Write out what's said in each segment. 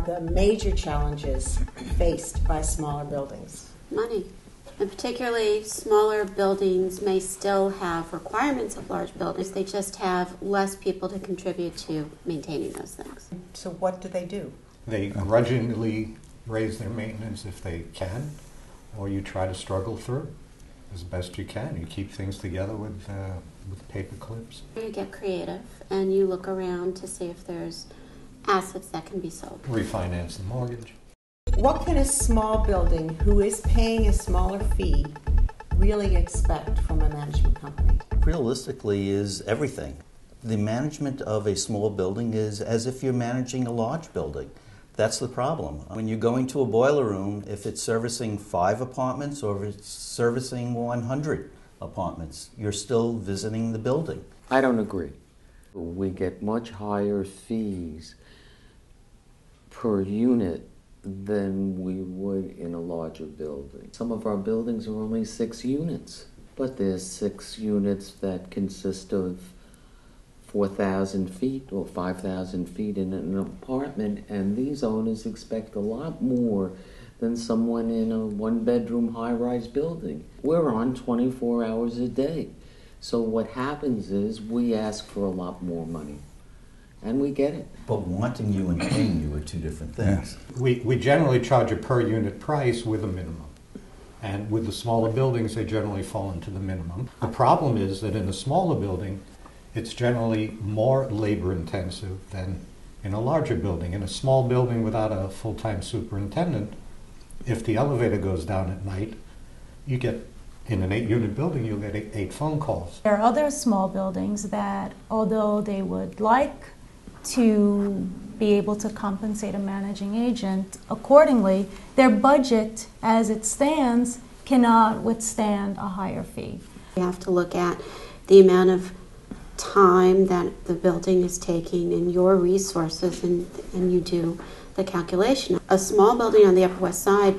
the major challenges faced by smaller buildings? Money. And particularly smaller buildings may still have requirements of large buildings. They just have less people to contribute to maintaining those things. So what do? They grudgingly raise their maintenance if they can, or you try to struggle through as best you can. You keep things together with paper clips. You get creative and you look around to see if there's assets that can be sold. Refinance the mortgage. What can a small building who is paying a smaller fee really expect from a management company? Realistically is everything. The management of a small building is as if you're managing a large building. That's the problem. When you're going to a boiler room, if it's servicing 5 apartments or if it's servicing 100 apartments, you're still visiting the building. I don't agree. We get much higher fees per unit than we would in a larger building. Some of our buildings are only 6 units, but there's 6 units that consist of 4,000 feet or 5,000 feet in an apartment, and these owners expect a lot more than someone in a 1-bedroom high-rise building. We're on 24 hours a day. So what happens is we ask for a lot more money, and we get it. But wanting you and paying you are 2 different things. We generally charge a per unit price with a minimum. And with the smaller buildings, they generally fall into the minimum. The problem is that in a smaller building, it's generally more labor intensive than in a larger building. In a small building without a full-time superintendent, if the elevator goes down at night, you get, in an 8-unit building, you'll get 8 phone calls. There are other small buildings that, although they would like to be able to compensate a managing agent accordingly, their budget as it stands cannot withstand a higher fee. You have to look at the amount of time that the building is taking and your resources, and you do the calculation. A small building on the Upper West Side,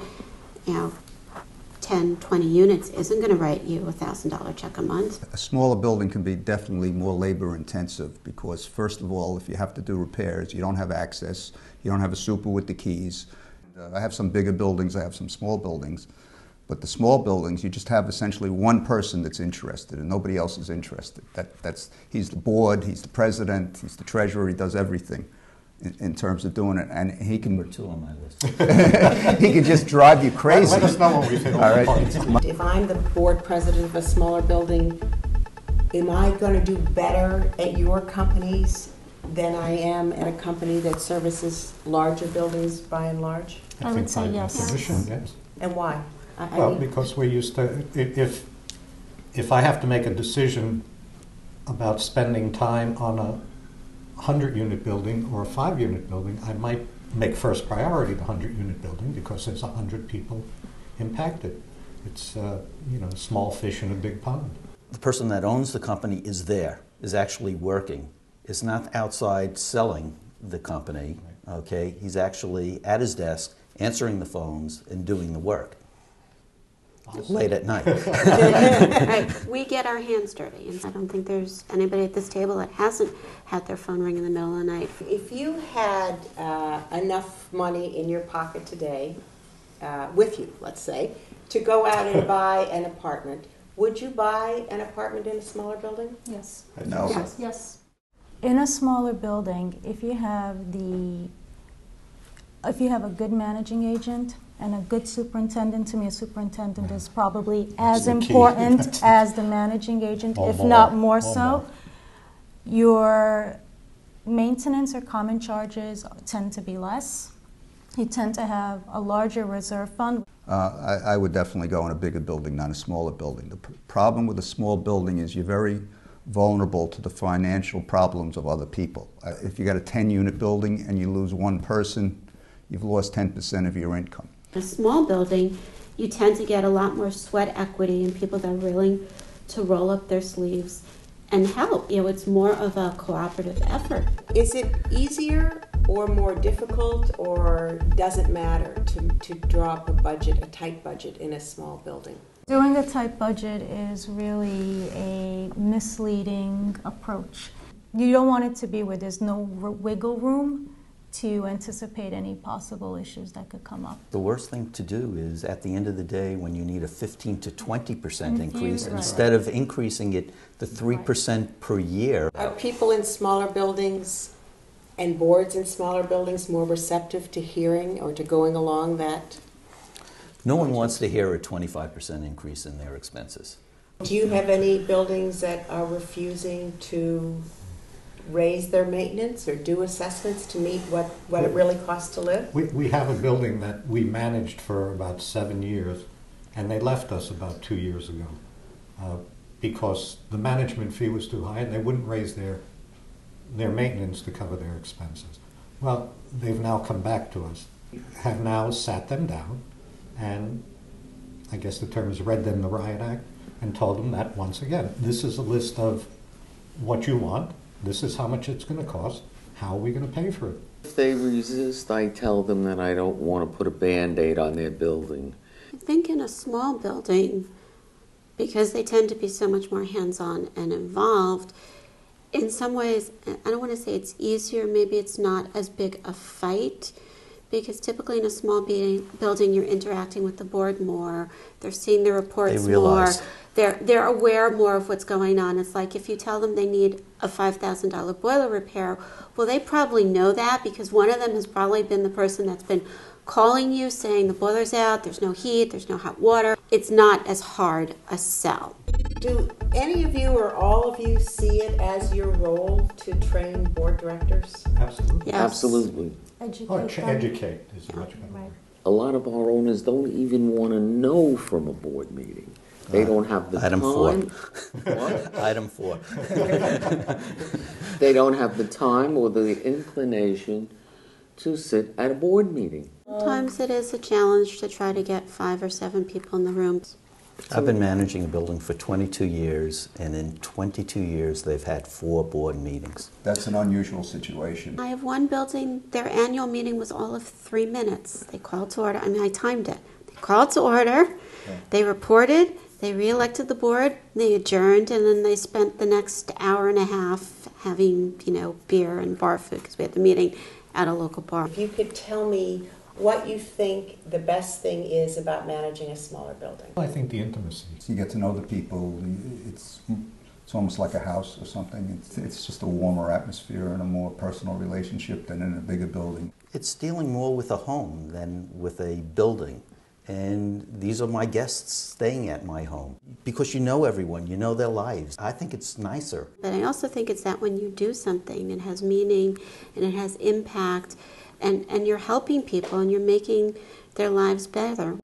10, 20 units isn't going to write you a $1,000 check a month. A smaller building can be definitely more labor intensive because, first of all, if you have to do repairs, you don't have access, you don't have a super with the keys. I have some bigger buildings, I have some small buildings. But the small buildings, you just have essentially one person that's interested and nobody else is interested. He's the board, he's the president, he's the treasurer, he does everything in terms of doing it. And he can... Number 2 on my list. He can just drive you crazy. Let us know when we've hit all the points. If I'm the board president of a smaller building, am I going to do better at your companies than I am at a company that services larger buildings by and large? I would say yes. Definition, yes. And why? Well, because we're used to, if I have to make a decision about spending time on a 100-unit building or a 5-unit building, I might make first priority the 100-unit building because there's 100 people impacted. It's, small fish in a big pond. The person that owns the company is there, is actually working. Is not outside selling the company, okay? He's actually at his desk, answering the phones and doing the work. Late at night. Right. We get our hands dirty, and I don't think there's anybody at this table that hasn't had their phone ring in the middle of the night. If you had enough money in your pocket today, with you, let's say, to go out and buy an apartment, would you buy an apartment in a smaller building? Yes. No. Yes. Yes. In a smaller building, if you have a good managing agent and a good superintendent, to me a superintendent is probably as important as the managing agent, if not more so. Your maintenance or common charges tend to be less. You tend to have a larger reserve fund. I would definitely go in a bigger building, not a smaller building. The problem with a small building is you're very vulnerable to the financial problems of other people. If you got a 10-unit building and you lose one person, you've lost 10% of your income. In a small building, you tend to get a lot more sweat equity and people that are willing to roll up their sleeves and help. It's more of a cooperative effort. Is it easier or more difficult, or does it matter to draw up a tight budget in a small building? Doing a tight budget is really a misleading approach. You don't want it to be where there's no wiggle room to anticipate any possible issues that could come up. The worst thing to do is, at the end of the day, when you need a 15 to 20% increase, Right. instead of increasing it the 3% per year. Are people in smaller buildings and boards in smaller buildings more receptive to hearing or to going along that? No one wants to hear a 25% increase in their expenses. Do you have any buildings that are refusing to raise their maintenance or do assessments to meet what it really costs to live? We have a building that we managed for about 7 years, and they left us about 2 years ago because the management fee was too high and they wouldn't raise their maintenance to cover their expenses. Well, they've now come back to us, have now sat them down, and I guess the term is read them the riot act and told them that, once again, this is a list of what you want. This is how much it's going to cost. How are we going to pay for it? If they resist, I tell them that I don't want to put a Band-Aid on their building. I think in a small building, because they tend to be so much more hands-on and involved, in some ways, I don't want to say it's easier, maybe it's not as big a fight, because typically in a small building you're interacting with the board more, they're seeing the reports more, they're aware more of what's going on. It's like if you tell them they need a $5,000 boiler repair, well, they probably know that because one of them has probably been the person that's been calling you saying the boiler's out, there's no heat, there's no hot water. It's not as hard a sell. Do any of you or all of you see it as your role to train board directors? Absolutely. Yes. Absolutely. Educate is a much better word. A lot of our owners don't even want to know from a board meeting. They don't have the Item time. 4. What? Item 4. They don't have the time or the inclination to sit at a board meeting. Sometimes it is a challenge to try to get 5 or 7 people in the room. I've been managing a building for 22 years, and in 22 years they've had 4 board meetings. That's an unusual situation. I have one building, their annual meeting was all of 3 minutes. They called to order. I mean, I timed it. They called to order, they reported, they re-elected the board, they adjourned, and then they spent the next hour and a half having, beer and bar food because we had the meeting at a local bar. If you could tell me what you think the best thing is about managing a smaller building. I think the intimacy. You get to know the people. It's almost like a house or something. It's just a warmer atmosphere and a more personal relationship than in a bigger building. It's dealing more with a home than with a building. And these are my guests staying at my home. Because you know everyone, you know their lives. I think it's nicer. But I also think it's that when you do something, it has meaning and it has impact, and you're helping people and you're making their lives better.